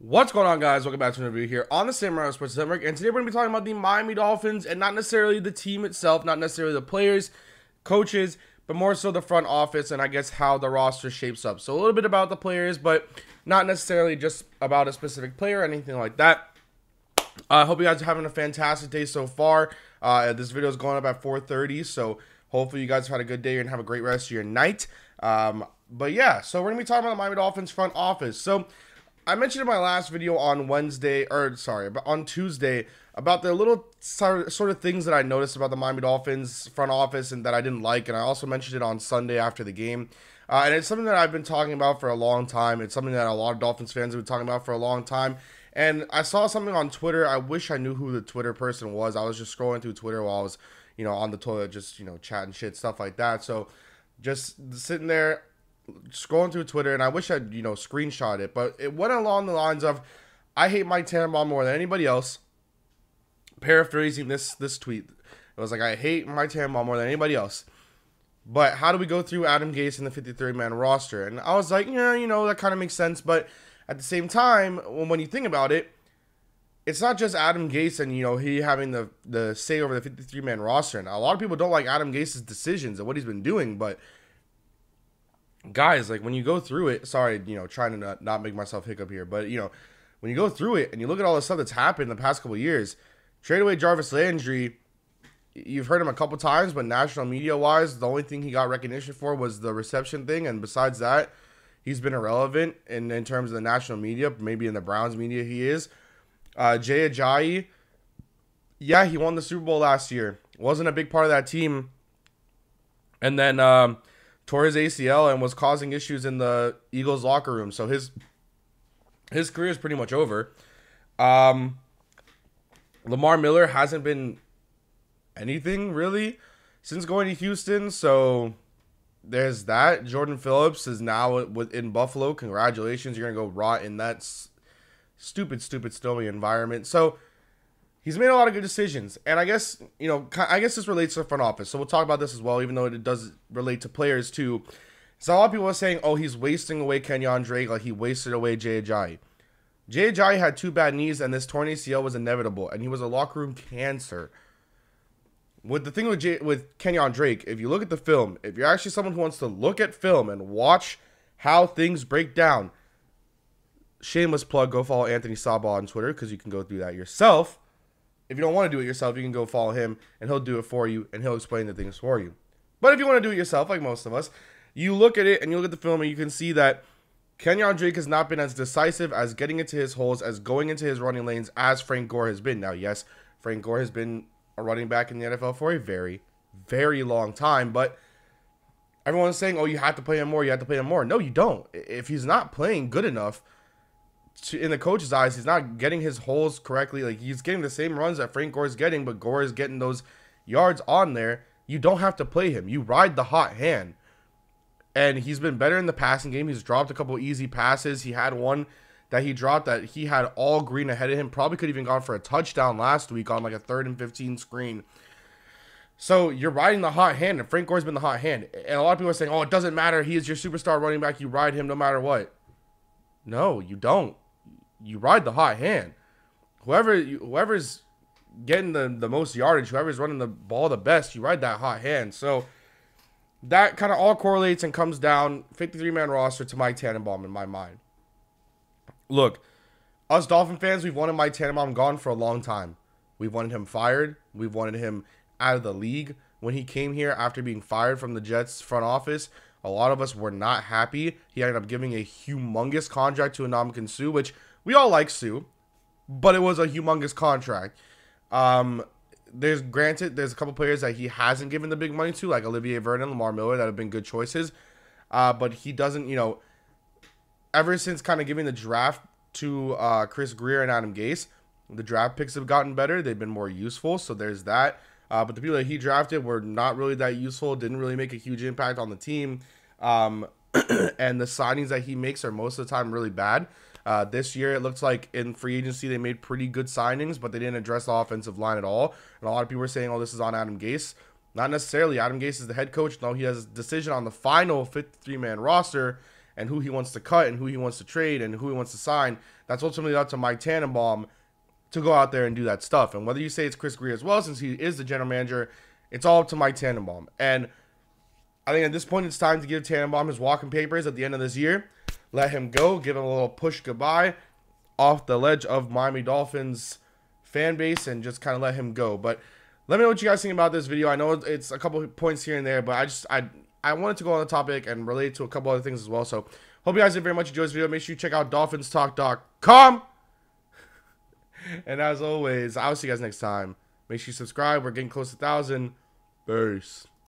What's going on, guys? Welcome back to another video here on the Samurai Sports Network, and today we're going to be talking about the Miami Dolphins, and not necessarily the team itself, not necessarily the players, coaches, but more so the front office, and I guess how the roster shapes up. So a little bit about the players, but not necessarily just about a specific player or anything like that. I hope you guys are having a fantastic day so far. This video is going up at 4:30, so hopefully you guys have had a good day and have a great rest of your night. But yeah, so we're going to be talking about the Miami Dolphins front office. So I mentioned in my last video on on Tuesday, about the little sort of things that I noticed about the Miami Dolphins front office and that I didn't like, and I also mentioned it on Sunday after the game. And it's something that I've been talking about for a long time. It's something that a lot of Dolphins fans have been talking about for a long time. And I saw something on Twitter. I wish I knew who the Twitter person was. I was just scrolling through Twitter while I was, on the toilet, just, chatting shit, stuff like that. So just sitting there, scrolling through Twitter, and I wish I'd, screenshot it, but it went along the lines of, I hate Mike Tannenbaum more than anybody else. Paraphrasing this tweet, it was like, I hate Mike Tannenbaum more than anybody else, but how do we go through Adam Gase in the 53-man roster? And I was like, yeah, that kind of makes sense, but at the same time, when you think about it, it's not just Adam Gase and, he having the say over the 53-man roster. And a lot of people don't like Adam Gase's decisions and what he's been doing, but guys, like, when you go through it, sorry, trying to not make myself hiccup here, but, when you go through it and you look at all the stuff that's happened in the past couple of years, trade away Jarvis Landry, you've heard him a couple times, but national media-wise, the only thing he got recognition for was the reception thing, and besides that, he's been irrelevant in terms of the national media. Maybe in the Browns media he is. Jay Ajayi, yeah, he won the Super Bowl last year. Wasn't a big part of that team. And then tore his ACL and was causing issues in the Eagles locker room. So his career is pretty much over. Lamar Miller hasn't been anything really since going to Houston. So there's that. Jordan Phillips is now in Buffalo. Congratulations. You're going to go rot in that stupid snowy environment. So he's made a lot of good decisions. And I guess, this relates to the front office. So we'll talk about this as well, even though it does relate to players too. So a lot of people are saying, oh, he's wasting away Kenyon Drake like he wasted away Jay Ajayi. Jay Ajayi had 2 bad knees, and this torn ACL was inevitable, and he was a locker room cancer. With the thing with Kenyon Drake, if you look at the film, if you're actually someone who wants to look at film and watch how things break down, shameless plug, go follow Anthony Sabah on Twitter, because you can go through that yourself. If you don't want to do it yourself, you can go follow him, and he'll do it for you, and he'll explain the things for you. But if you want to do it yourself, like most of us, you look at it, and you look at the film, and you can see that Kenyon Drake has not been as decisive as getting into his holes, as going into his running lanes, as Frank Gore has been. Now, yes, Frank Gore has been a running back in the NFL for a very, very long time, but everyone's saying, oh, you have to play him more, you have to play him more. No, you don't. If he's not playing good enough, in the coach's eyes, he's not getting his holes correctly. Like, he's getting the same runs that Frank Gore is getting, but Gore is getting those yards on there. You don't have to play him. You ride the hot hand. And he's been better in the passing game. He's dropped a couple easy passes. He had one that he dropped that he had all green ahead of him. Probably could have even gone for a touchdown last week on like a 3rd and 15 screen. So you're riding the hot hand, and Frank Gore's been the hot hand. And a lot of people are saying, oh, it doesn't matter. He is your superstar running back. You ride him no matter what. No, you don't. You ride the hot hand. Whoever's getting the most yardage, whoever's running the ball the best, you ride that hot hand. So that kind of all correlates and comes down 53-man roster to Mike Tannenbaum in my mind. Look, us Dolphin fans, we've wanted Mike Tannenbaum gone for a long time. We've wanted him fired. We've wanted him out of the league. When he came here after being fired from the Jets front office, a lot of us were not happy. He ended up giving a humongous contract to Ndamukong Suh, which we all like Suh, but it was a humongous contract. There's a couple players that he hasn't given the big money to, like Olivier Vernon, Lamar Miller, that have been good choices. But he doesn't, ever since kind of giving the draft to Chris Greer and Adam Gase, the draft picks have gotten better. They've been more useful, so there's that. But the people that he drafted were not really that useful, didn't really make a huge impact on the team. And the signings that he makes are most of the time really bad. This year, it looks like in free agency, they made pretty good signings, but they didn't address the offensive line at all. And a lot of people are saying, oh, this is on Adam Gase. Not necessarily. Adam Gase is the head coach. No, he has a decision on the final 53-man roster, and who he wants to cut and who he wants to trade and who he wants to sign, that's ultimately up to Mike Tannenbaum to go out there and do that stuff. And whether you say it's Chris Greer as well, since he is the general manager, it's all up to Mike Tannenbaum. And I think at this point, it's time to give Tannenbaum his walking papers at the end of this year. Let him go. Give him a little push goodbye off the ledge of Miami Dolphins fan base and just kind of let him go. But let me know what you guys think about this video. I know it's a couple of points here and there, but I wanted to go on the topic and relate to a couple other things as well. So hope you guys did very much enjoy this video. Make sure you check out DolphinsTalk.com. And as always, I'll see you guys next time. Make sure you subscribe. We're getting close to 1,000. Peace.